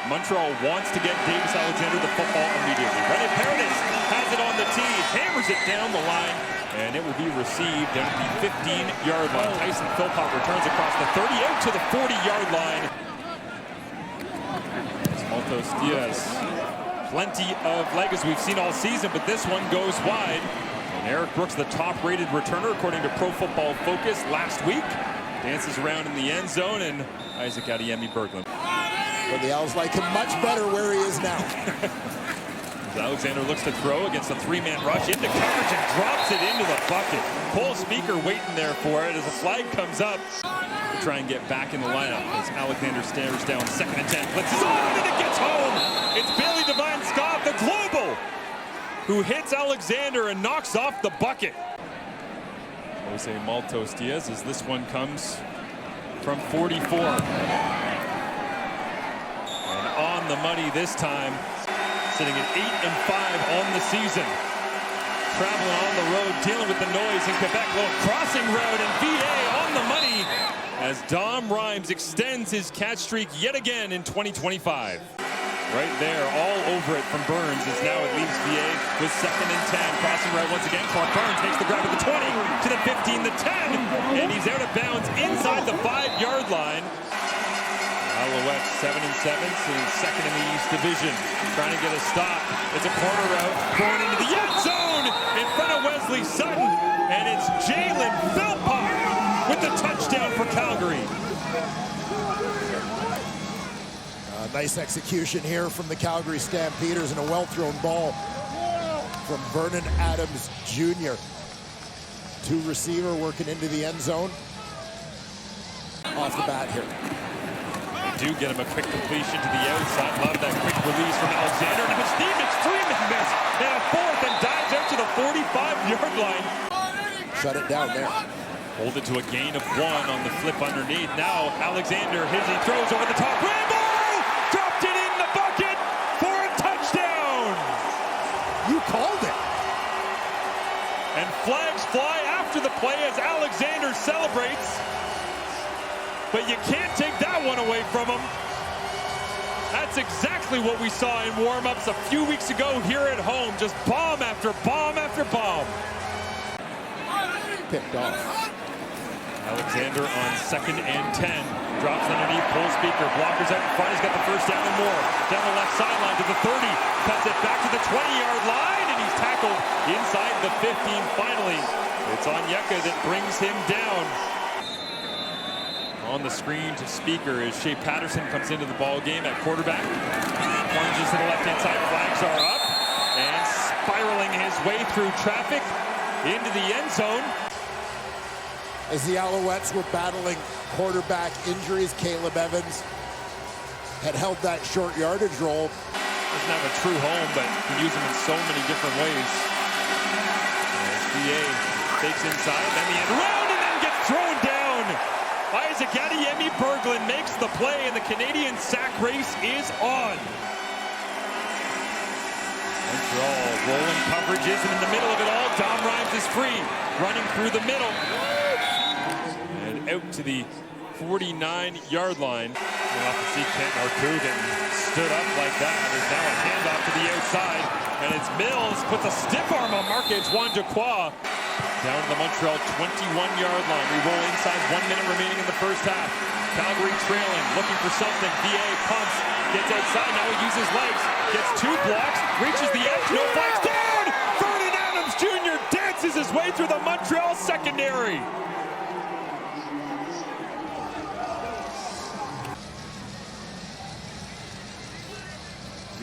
Montreal wants to get Davis Alexander the football immediately. René Paredes has it on the tee, hammers it down the line, and it will be received down at the 15-yard line. Tyson Philpott returns across the 30 out to the 40-yard line. Maltos Diaz, plenty of leg as we've seen all season, but this one goes wide. And Eric Brooks, the top-rated returner according to Pro Football Focus last week, dances around in the end zone, and Isaac Berglund. But the Owls like him much better where he is now. Alexander looks to throw against a three-man rush into coverage and drops it into the bucket. Cole Speaker waiting there for it as a flag comes up to try and get back in the lineup as Alexander stares down 2nd and 10. Blitzes on and it gets home. It's Bailey Devine Scott, the global, who hits Alexander and knocks off the bucket. Jose Maltos Diaz as this one comes from 44. And on the money this time, sitting at 8-5 on the season. Traveling on the road, dealing with the noise in Quebec. Little crossing road and VA on the money as Dom Rhymes extends his catch streak yet again in 2025. Right there, all over it from Burns as now it leaves VA with 2nd and 10. Crossing route once again. Clark Burns takes the grab at the 20 to the 15, the 10, and he's out of bounds inside the 5-yard line. Alouettes 7-7, sitting 2nd in the East Division. Trying to get a stop. It's a corner route going into the end zone in front of Wesley Sutton. And it's Jalen Philpott with the touchdown for Calgary. Nice execution here from the Calgary Stampeders and a well-thrown ball from Vernon Adams Jr. Two receiver working into the end zone. Off the bat here. Do get him a quick completion to the outside. Love that quick release from Alexander. Now Steve McFreeman missed. And a 4th and dives out to the 45-yard line. Shut it down there. Hold it to a gain of 1 on the flip underneath. Now Alexander, he throws over the top. Rambo! Dropped it in the bucket for a touchdown! You called it. And flags fly after the play as Alexander celebrates. But you can't take that one away from him. That's exactly what we saw in warm-ups a few weeks ago here at home. Just bomb after bomb after bomb. Picked off. Alexander on 2nd and 10. Drops underneath, pulls Speaker. Blockers out in front. He's got the first down and more. Down the left sideline to the 30. Cuts it back to the 20-yard line, and he's tackled inside the 15 finally. It's Onyeka that brings him down. On the screen to Speaker as Shea Patterson comes into the ball game at quarterback. Plunges to the left-hand side. Flags are up. And spiraling his way through traffic into the end zone. As the Alouettes were battling quarterback injuries, Caleb Evans had held that short yardage roll. Doesn't have a true home, but can use him in so many different ways. SBA takes inside, then the end round, and then gets thrown down. Isaac Berglund makes the play, and the Canadian sack race is on. Montreal rolling coverages, and in the middle of it all, Dom Rhymes is free, running through the middle. And out to the 49-yard line. We'll have to see Kent Arcou getting stood up like that. There's now a handoff to the outside, and it's Mills puts a stiff arm on Marc-Antoine Dequoy. Down to the Montreal 21-yard line. We roll inside, 1 minute remaining in the first half. Calgary trailing, looking for something. VA pumps, gets outside, now he uses legs, gets 2 blocks, reaches the edge, no flags, down! Vernon Adams Jr. dances his way through the Montreal secondary.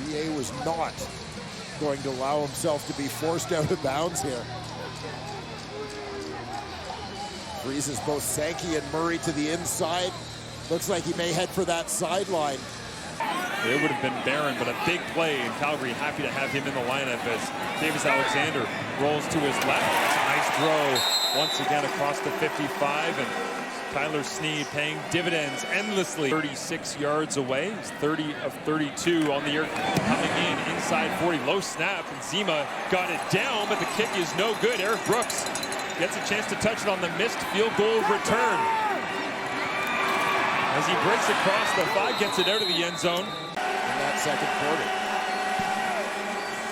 VA was not going to allow himself to be forced out of bounds here. Freezes both Sankey and Murray to the inside. Looks like he may head for that sideline. It would have been barren, but a big play, and Calgary happy to have him in the lineup as Davis Alexander rolls to his left. It's a nice throw once again across the 55, and Tyler Sneed paying dividends endlessly. 36 yards away. He's 30 of 32 on the year, coming in inside 40. Low snap, and Zima got it down, but the kick is no good. Eric Brooks gets a chance to touch it on the missed field goal return. As he breaks across the 5, gets it out of the end zone. And that second quarter.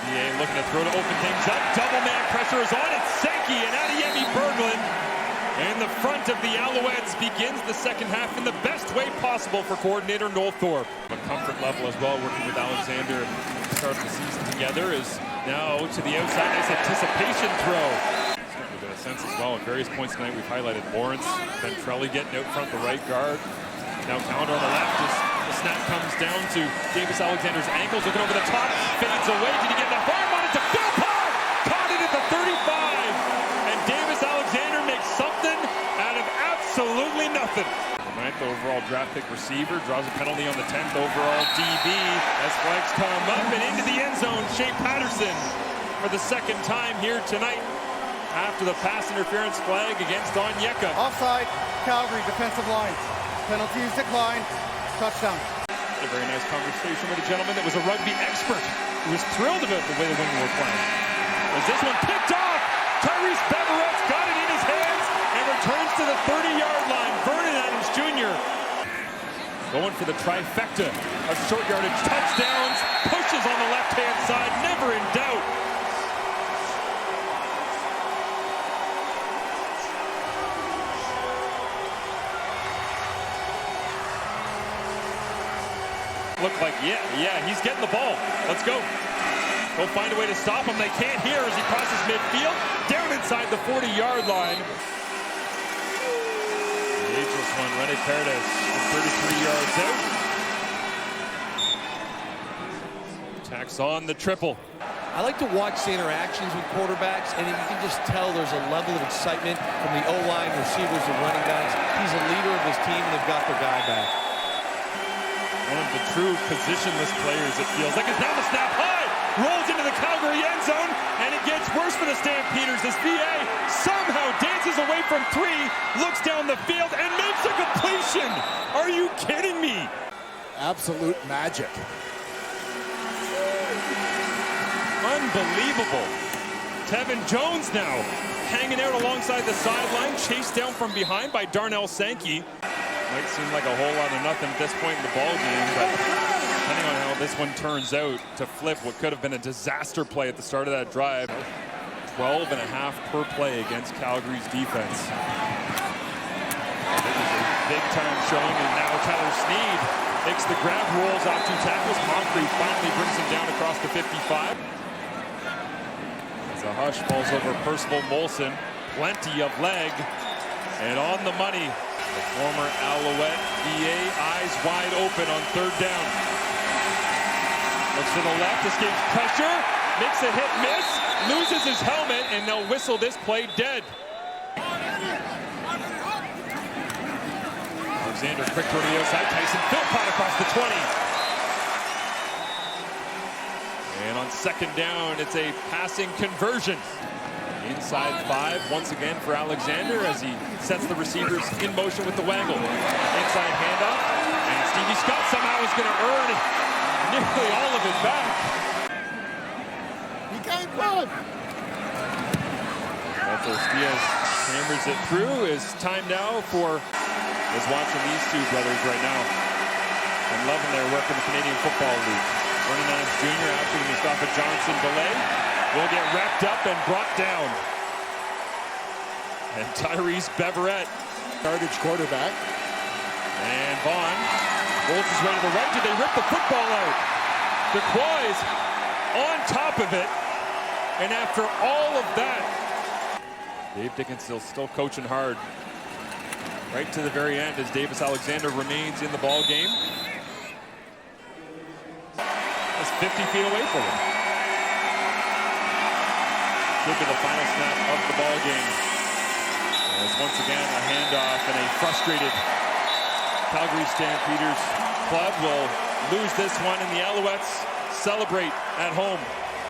VA looking to throw to open things up. Double man pressure is on. It's Sankey and Adeyemi Berglund. And the front of the Alouettes begins the second half in the best way possible for coordinator Noel Thorpe. A comfort level as well, working with Alexander at the start of the season together, is now to the outside. Nice anticipation throw. Starting to get a sense as well. At various points tonight, we've highlighted Lawrence, Ventrelli getting out front, the right guard. Now Calendar on the left. As the snap comes down to Davis Alexander's ankles, looking over the top, fades away. Did he get enough arm on it to Phil Parr? Caught it at the 35. And Davis Alexander makes something out of absolutely nothing. The 9th overall draft pick receiver draws a penalty on the 10th overall DB as flags come up and into the end zone. Shea Patterson for the second time here tonight after the pass interference flag against Onyeka. Offside, Calgary defensive line. Penalties declined. Touchdown. A very nice conversation with a gentleman that was a rugby expert who was thrilled about the way the women were playing. As this one picked off, Tyrese Beveret's got it in his hands and returns to the 30-yard line. Vernon Adams Jr. going for the trifecta of short yardage touchdowns, pushes on the left-hand side, never in doubt. Look like, yeah, he's getting the ball. Let's go. Go find a way to stop him. They can't here as he crosses midfield, down inside the 40-yard line. The ageless one, Rene Paredes, 33 yards out. Tacks on the triple. I like to watch the interactions with quarterbacks, and you can just tell there's a level of excitement from the O-line, receivers, and running backs. He's a leader of his team, and they've got their guy back. One of the true positionless players, it feels like. It's now the snap high, rolls into the Calgary end zone, and it gets worse for the Stampeders as VA somehow dances away from 3, looks down the field, and makes a completion. Are you kidding me? Absolute magic. Unbelievable. Tevin Jones now hanging out alongside the sideline, chased down from behind by Darnell Sankey. Might seem like a whole lot of nothing at this point in the ball game, but depending on how this one turns out, to flip what could have been a disaster play at the start of that drive. 12.5 per play against Calgary's defense. It was a big-time showing, and now Tyler Sneed makes the grab, rolls off 2 tackles. Moncrief finally brings him down across the 55. As a hush falls over Percival Molson, plenty of leg, and on the money. The former Alouette VA, eyes wide open on 3rd down. Looks to the left, escapes pressure, makes a hit miss, loses his helmet, and they'll whistle this play dead. Alexander quick to the outside, Tyson Philpott across the 20. And on 2nd down, it's a passing conversion. Inside 5 once again for Alexander as he sets the receivers in motion with the waggle. Inside handoff, and Stevie Scott somehow is going to earn nearly all of it back. He can't run. Altos Diaz hammers it through. It's time now for, is watching these 2 brothers right now. I'm loving their work in the Canadian Football League. Vernon Adams Jr. after the Mustafa Johnson delay will get wrapped up and brought down. And Tyrese Beveret, Yardage quarterback. and Vaughn rolls his way to the right. Did they rip the football out? The Quois on top of it. And after all of that, Dave Dickinson still coaching hard. Right to the very end as Davis Alexander remains in the ball game. That's 50 feet away from him. Could be the final snap of the ball game. As once again a handoff, and a frustrated Calgary Stampeders club will lose this one, and the Alouettes celebrate at home.